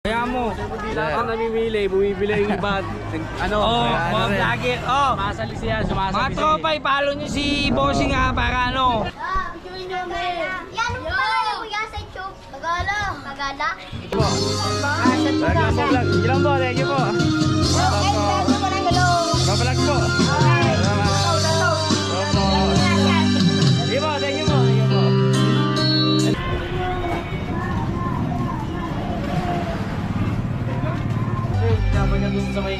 Kaya mo, Ang namimili, bumibili yung iba. Ano? mga vlogger, Sumasali siya, sumasali mga tropa, ipalo nyo si Bossing ha, para ano. Yan mo pala yung kuya sa YouTube. Magala. Magala. Ilang po, thank you po. Babalag po. Sige po, thank you po. Thank you po. Dapat ka dun sa may